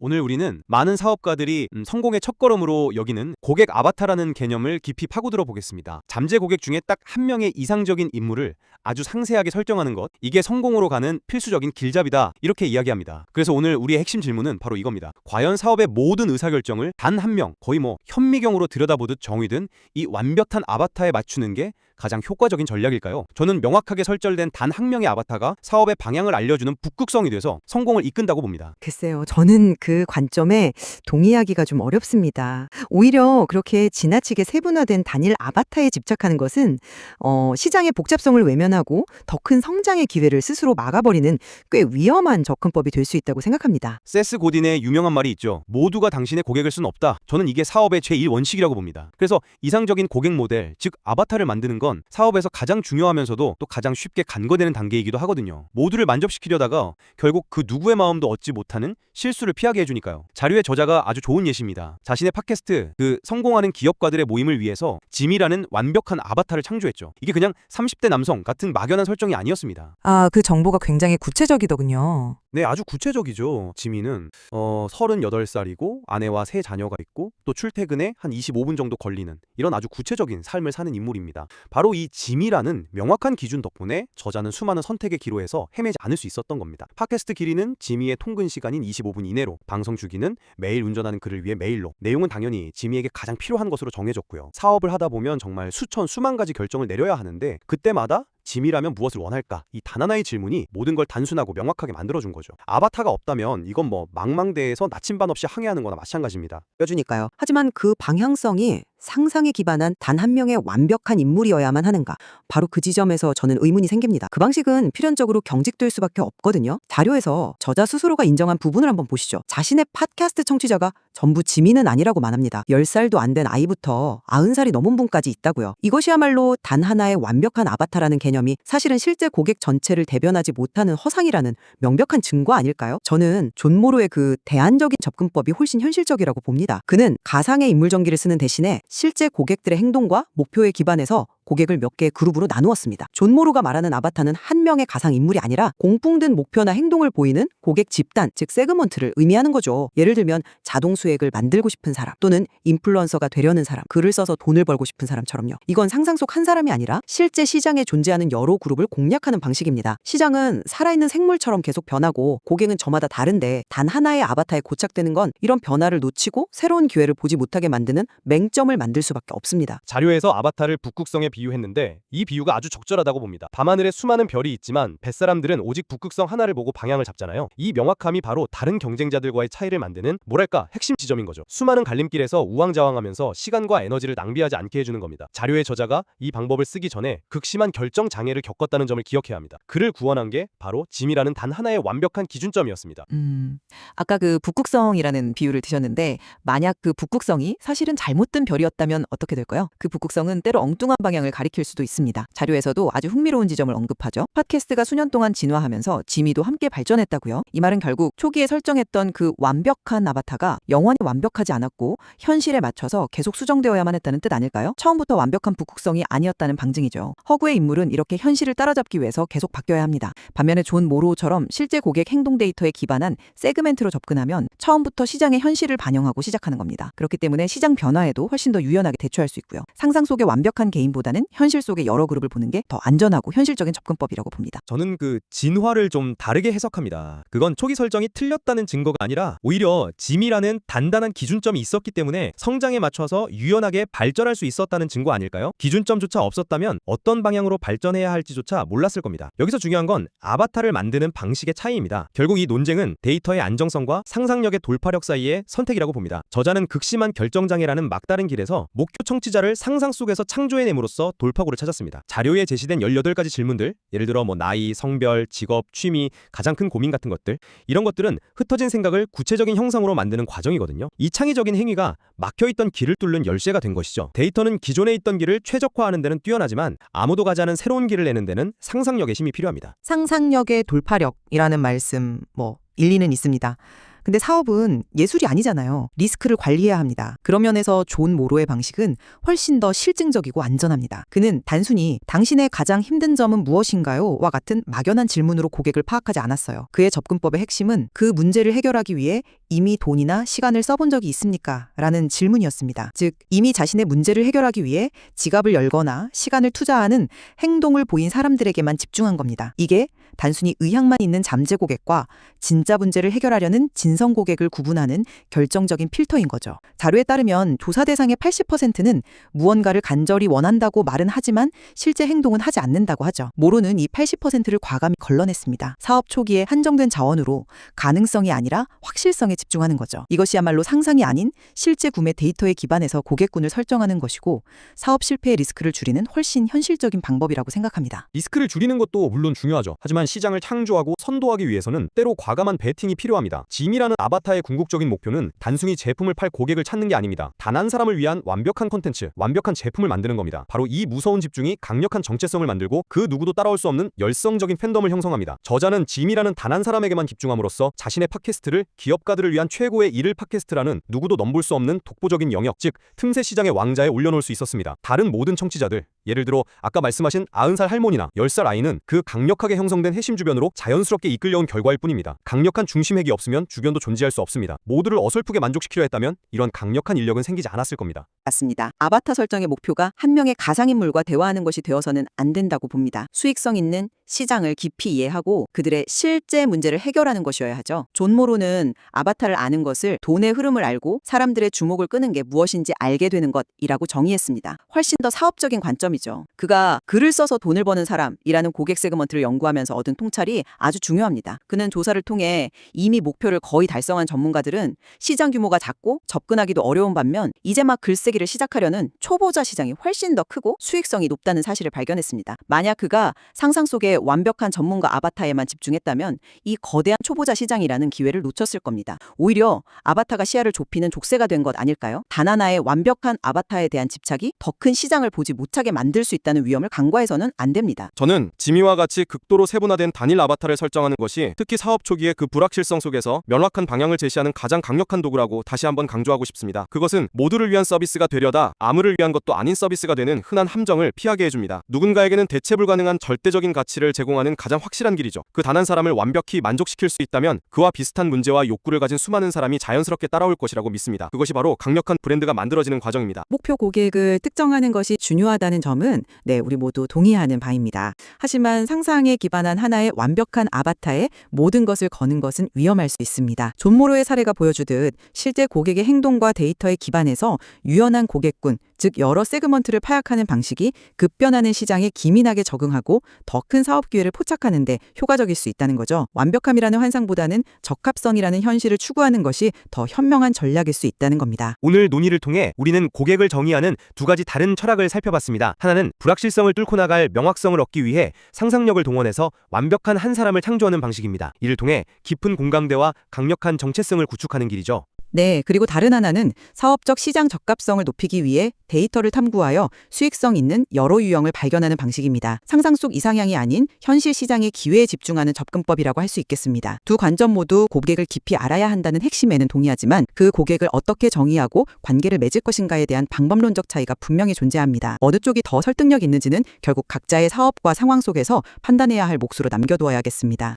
오늘 우리는 많은 사업가들이 성공의 첫걸음으로 여기는 고객 아바타라는 개념을 깊이 파고들어 보겠습니다. 잠재 고객 중에 딱 한 명의 이상적인 인물을 아주 상세하게 설정하는 것, 이게 성공으로 가는 필수적인 길잡이다, 이렇게 이야기합니다. 그래서 오늘 우리의 핵심 질문은 바로 이겁니다. 과연 사업의 모든 의사결정을 단 한 명, 거의 현미경으로 들여다보듯 정의든 이 완벽한 아바타에 맞추는 게 가장 효과적인 전략일까요? 저는 명확하게 설정된 단 한 명의 아바타가 사업의 방향을 알려주는 북극성이 돼서 성공을 이끈다고 봅니다. 글쎄요, 저는 그 관점에 동의하기가 좀 어렵습니다. 오히려 그렇게 지나치게 세분화된 단일 아바타에 집착하는 것은 시장의 복잡성을 외면하고 더 큰 성장의 기회를 스스로 막아버리는 꽤 위험한 접근법이 될 수 있다고 생각합니다. 세스 고딘의 유명한 말이 있죠. 모두가 당신의 고객일 수는 없다. 저는 이게 사업의 제1원칙이라고 봅니다. 그래서 이상적인 고객 모델, 즉 아바타를 만드는 건 사업에서 가장 중요하면서도 또 가장 쉽게 간과되는 단계이기도 하거든요. 모두를 만족시키려다가 결국 그 누구의 마음도 얻지 못하는 실수를 피하게 해주니까요. 자료의 저자가 아주 좋은 예시입니다. 자신의 팟캐스트 성공하는 기업가들의 모임을 위해서 짐이라는 완벽한 아바타를 창조했죠. 이게 그냥 30대 남성 같은 막연한 설정이 아니었습니다. 그 정보가 굉장히 구체적이더군요. 네, 아주 구체적이죠. 지민은 38살이고 아내와 3자녀가 있고 또 출퇴근에 한 25분 정도 걸리는 이런 아주 구체적인 삶을 사는 인물입니다. 바로 이 짐이라는 명확한 기준 덕분에 저자는 수많은 선택의 기로에서 헤매지 않을 수 있었던 겁니다. 팟캐스트 길이는 지미의 통근 시간인 25분 이내로, 방송 주기는 매일 운전하는 그를 위해 메일로, 내용은 당연히 지미에게 가장 필요한 것으로 정해졌고요. 사업을 하다 보면 정말 수만 가지 결정을 내려야 하는데 그때마다 짐이라면 무엇을 원할까? 이 단 하나의 질문이 모든 걸 단순하고 명확하게 만들어준 거죠. 아바타가 없다면 이건 망망대해에서 나침반 없이 항해하는 거나 마찬가지입니다. 뼈주니까요. 하지만 그 방향성이 상상에 기반한 단 한 명의 완벽한 인물이어야만 하는가? 바로 그 지점에서 저는 의문이 생깁니다. 그 방식은 필연적으로 경직될 수밖에 없거든요. 자료에서 저자 스스로가 인정한 부분을 한번 보시죠. 자신의 팟캐스트 청취자가 전부 지민은 아니라고 말합니다. 10살도 안 된 아이부터 90살이 넘은 분까지 있다고요. 이것이야말로 단 하나의 완벽한 아바타라는 개념이 사실은 실제 고객 전체를 대변하지 못하는 허상이라는 명백한 증거 아닐까요? 저는 존 모로의 그 대안적인 접근법이 훨씬 현실적이라고 봅니다. 그는 가상의 인물 전기를 쓰는 대신에 실제 고객들의 행동과 목표에 기반해서 고객을 몇 개의 그룹으로 나누었습니다. 존 모로가 말하는 아바타는 한 명의 가상 인물이 아니라 공통된 목표나 행동을 보이는 고객 집단, 즉 세그먼트를 의미하는 거죠. 예를 들면 자동 수익을 만들고 싶은 사람, 또는 인플루언서가 되려는 사람, 글을 써서 돈을 벌고 싶은 사람처럼요. 이건 상상 속 한 사람이 아니라 실제 시장에 존재하는 여러 그룹을 공략하는 방식입니다. 시장은 살아있는 생물처럼 계속 변하고 고객은 저마다 다른데 단 하나의 아바타에 고착되는 건 이런 변화를 놓치고 새로운 기회를 보지 못하게 만드는 맹점을 만들 수밖에 없습니다. 자료에서 아바타를 북극성에 비유했는데 이 비유가 아주 적절하다고 봅니다. 밤하늘에 수많은 별이 있지만 뱃사람들은 오직 북극성 하나를 보고 방향을 잡잖아요. 이 명확함이 바로 다른 경쟁자들과의 차이를 만드는 핵심 지점인 거죠. 수많은 갈림길에서 우왕좌왕하면서 시간과 에너지를 낭비하지 않게 해주는 겁니다. 자료의 저자가 이 방법을 쓰기 전에 극심한 결정 장애를 겪었다는 점을 기억해야 합니다. 그를 구원한 게 바로 짐이라는 단 하나의 완벽한 기준점이었습니다. 아까 그 북극성이라는 비유를 드셨는데 만약 그 북극성이 사실은 잘못된 별이었다면 어떻게 될까요? 그 북극성은 때로 엉뚱한 방향을 가리킬 수도 있습니다. 자료에서도 아주 흥미로운 지점을 언급하죠. 팟캐스트가 수년 동안 진화하면서 지미도 함께 발전했다고요. 이 말은 결국 초기에 설정했던 그 완벽한 아바타가 영원히 완벽하지 않았고 현실에 맞춰서 계속 수정되어야만 했다는 뜻 아닐까요? 처음부터 완벽한 북극성이 아니었다는 방증이죠. 허구의 인물은 이렇게 현실을 따라잡기 위해서 계속 바뀌어야 합니다. 반면에 존 모로우처럼 실제 고객 행동 데이터에 기반한 세그멘트로 접근하면 처음부터 시장의 현실을 반영하고 시작하는 겁니다. 그렇기 때문에 시장 변화에도 훨씬 더 유연하게 대처할 수 있고요. 상상 속의 완벽한 개인보다는 현실 속의 여러 그룹을 보는 게 더 안전하고 현실적인 접근법이라고 봅니다. 저는 진화를 좀 다르게 해석합니다. 그건 초기 설정이 틀렸다는 증거가 아니라 오히려 짐이라는 단단한 기준점이 있었기 때문에 성장에 맞춰서 유연하게 발전할 수 있었다는 증거 아닐까요? 기준점조차 없었다면 어떤 방향으로 발전해야 할지조차 몰랐을 겁니다. 여기서 중요한 건 아바타를 만드는 방식의 차이입니다. 결국 이 논쟁은 데이터의 안정성과 상상력의 돌파력 사이의 선택이라고 봅니다. 저자는 극심한 결정장애라는 막다른 길에서 목표 청취자를 상상 속에서 창조해냄으로써 돌파구를 찾았습니다. 자료에 제시된 18가지 질문들, 예를 들어 나이, 성별, 직업, 취미, 가장 큰 고민 같은 것들, 이런 것들은 흩어진 생각을 구체적인 형상으로 만드는 과정이거든요. 이 창의적인 행위가 막혀있던 길을 뚫는 열쇠가 된 것이죠. 데이터는 기존에 있던 길을 최적화하는 데는 뛰어나지만 아무도 가지 않은 새로운 길을 내는 데는 상상력의 힘이 필요합니다. 상상력의 돌파력이라는 말씀 일리는 있습니다. 근데 사업은 예술이 아니잖아요. 리스크를 관리해야 합니다. 그런 면에서 존 모로의 방식은 훨씬 더 실증적이고 안전합니다. 그는 단순히 당신의 가장 힘든 점은 무엇인가요? 와 같은 막연한 질문으로 고객을 파악하지 않았어요. 그의 접근법의 핵심은 그 문제를 해결하기 위해 이미 돈이나 시간을 써본 적이 있습니까? 라는 질문이었습니다. 즉, 이미 자신의 문제를 해결하기 위해 지갑을 열거나 시간을 투자하는 행동을 보인 사람들에게만 집중한 겁니다. 이게 단순히 의향만 있는 잠재 고객과 진짜 문제를 해결하려는 진성 고객을 구분하는 결정적인 필터인 거죠. 자료에 따르면 조사 대상의 80%는 무언가를 간절히 원한다고 말은 하지만 실제 행동은 하지 않는다고 하죠. 모로는 이 80%를 과감히 걸러냈습니다. 사업 초기에 한정된 자원으로 가능성이 아니라 확실성에 집중하는 거죠. 이것이야말로 상상이 아닌 실제 구매 데이터에 기반해서 고객군을 설정하는 것이고 사업 실패의 리스크를 줄이는 훨씬 현실적인 방법이라고 생각합니다. 리스크를 줄이는 것도 물론 중요하죠. 하지만 시장을 창조하고 선도하기 위해서는 때로 과감한 베팅이 필요합니다. 짐이라는 아바타의 궁극적인 목표는 단순히 제품을 팔 고객을 찾는 게 아닙니다. 단 한 사람을 위한 완벽한 콘텐츠, 완벽한 제품을 만드는 겁니다. 바로 이 무서운 집중이 강력한 정체성을 만들고 그 누구도 따라올 수 없는 열성적인 팬덤을 형성합니다. 저자는 짐이라는 단 한 사람에게만 집중함으로써 자신의 팟캐스트를 기업가들을 위한 최고의 일일 팟캐스트라는 누구도 넘볼 수 없는 독보적인 영역, 즉 틈새 시장의 왕자에 올려놓을 수 있었습니다. 다른 모든 청취자들, 예를 들어 아까 말씀하신 90살 할머니나 10살 아이는 그 강력하게 형성된 핵심 주변으로 자연스럽게 이끌려온 결과일 뿐입니다. 강력한 중심핵이 없으면 주변도 존재할 수 없습니다. 모두를 어설프게 만족시키려 했다면 이런 강력한 인력은 생기지 않았을 겁니다. 맞습니다. 아바타 설정의 목표가 한 명의 가상인물과 대화하는 것이 되어서는 안 된다고 봅니다. 수익성 있는 시장을 깊이 이해하고 그들의 실제 문제를 해결하는 것이어야 하죠. 존 모로는 아바타를 아는 것을 돈의 흐름을 알고 사람들의 주목을 끄는 게 무엇인지 알게 되는 것이라고 정의했습니다. 훨씬 더 사업적인 관점이죠. 그가 글을 써서 돈을 버는 사람이라는 고객 세그먼트를 연구하면서 얻은 통찰이 아주 중요합니다. 그는 조사를 통해 이미 목표를 거의 달성한 전문가들은 시장 규모가 작고 접근하기도 어려운 반면 이제 막 글쓰기를 시작하려는 초보자 시장이 훨씬 더 크고 수익성이 높다는 사실을 발견했습니다. 만약 그가 상상 속에 완벽한 전문가 아바타에만 집중했다면 이 거대한 초보자 시장이라는 기회를 놓쳤을 겁니다. 오히려 아바타가 시야를 좁히는 족쇄가 된 것 아닐까요? 단 하나의 완벽한 아바타에 대한 집착이 더 큰 시장을 보지 못하게 만들 수 있다는 위험을 간과해서는 안 됩니다. 저는 지미와 같이 극도로 세분화된 단일 아바타를 설정하는 것이 특히 사업 초기의 그 불확실성 속에서 명확한 방향을 제시하는 가장 강력한 도구라고 다시 한번 강조하고 싶습니다. 그것은 모두를 위한 서비스가 되려다 아무를 위한 것도 아닌 서비스가 되는 흔한 함정을 피하게 해줍니다. 누군가에게는 대체 불가능한 절대적인 가치를 제공하는 가장 확실한 길이죠. 그 단 한 사람을 완벽히 만족시킬 수 있다면 그와 비슷한 문제와 욕구를 가진 수많은 사람이 자연스럽게 따라올 것이라고 믿습니다. 그것이 바로 강력한 브랜드가 만들어지는 과정입니다. 목표 고객을 특정하는 것이 중요하다는 점은 우리 모두 동의하는 바입니다. 하지만 상상에 기반한 하나의 완벽한 아바타에 모든 것을 거는 것은 위험할 수 있습니다. 존 모로의 사례가 보여주듯 실제 고객의 행동과 데이터에 기반해서 유연한 고객군, 즉 여러 세그먼트를 파악하는 방식이 급변하는 시장에 기민하게 적응하고 더 큰 사업 기회를 포착하는 데 효과적일 수 있다는 거죠. 완벽함이라는 환상보다는 적합성이라는 현실을 추구하는 것이 더 현명한 전략일 수 있다는 겁니다. 오늘 논의를 통해 우리는 고객을 정의하는 두 가지 다른 철학을 살펴봤습니다. 하나는 불확실성을 뚫고 나갈 명확성을 얻기 위해 상상력을 동원해서 완벽한 한 사람을 창조하는 방식입니다. 이를 통해 깊은 공감대와 강력한 정체성을 구축하는 길이죠. 네, 그리고 다른 하나는 사업적 시장 적합성을 높이기 위해 데이터를 탐구하여 수익성 있는 여러 유형을 발견하는 방식입니다. 상상 속 이상향이 아닌 현실 시장의 기회에 집중하는 접근법이라고 할 수 있겠습니다. 두 관점 모두 고객을 깊이 알아야 한다는 핵심에는 동의하지만 그 고객을 어떻게 정의하고 관계를 맺을 것인가에 대한 방법론적 차이가 분명히 존재합니다. 어느 쪽이 더 설득력 있는지는 결국 각자의 사업과 상황 속에서 판단해야 할 몫으로 남겨두어야겠습니다.